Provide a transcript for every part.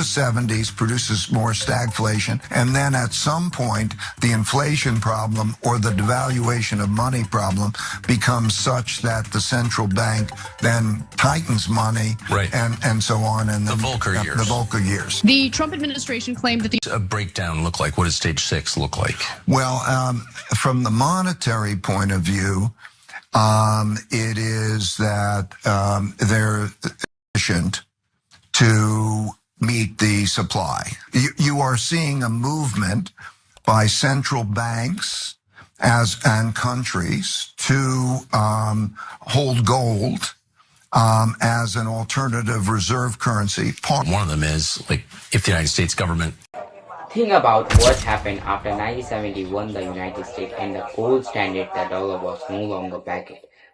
70s produces more stagflation. And then at some point, the inflation problem or the devaluation of money problem becomes such that the central bank then tightens money Right. and so on. And The Volcker years. The Volcker years. The Trump administration claimed that A breakdown look like? What does stage 6 look like? Well, from the monetary point of view, it is that they're efficient to meet the supply. You are seeing a movement by central banks and countries to hold gold as an alternative reserve currency. One of them is, like, if the United States government... Think about what happened after 1971. The United States and the gold standard, the dollar was no longer backed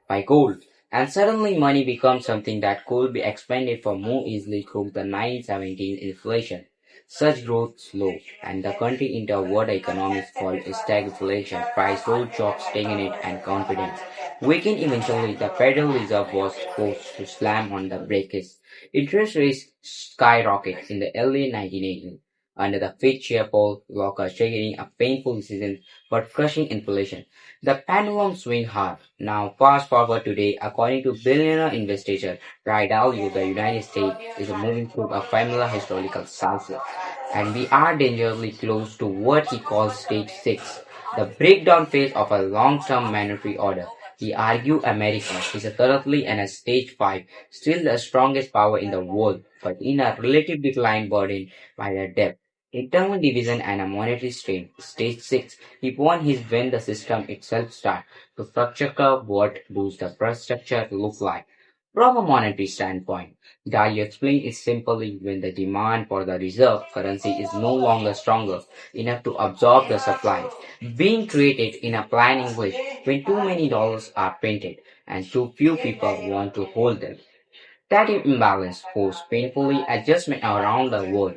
by gold. And suddenly money becomes something that could be expanded for more easily through the 1917 inflation. Such growth slowed, and the country entered what economists call stagflation. Price rose, jobs stagnate, and confidence weakened. Eventually, the Federal Reserve was forced to slam on the brakes. Interest rates skyrocketed in the early 1980s under the Fitch-Chappell Walker, triggering a painful decision but crushing inflation. The pendulum swing hard. Now fast forward today, according to billionaire investor Ray Dalio, the United States is moving through a familiar historical cycle, and we are dangerously close to what he calls stage 6, the breakdown phase of a long-term monetary order. He argued America is currently in a stage 5, still the strongest power in the world, but in a relative decline burdened by the debt, internal division, and a monetary strain. Stage 6, he won his when the system itself starts to structure. What does the first structure look like? From a monetary standpoint, Dario explained it simply: when the demand for the reserve currency is no longer stronger enough to absorb the supply being created. In a plain English, when too many dollars are printed and too few people want to hold them. That imbalance forced painfully adjustment around the world.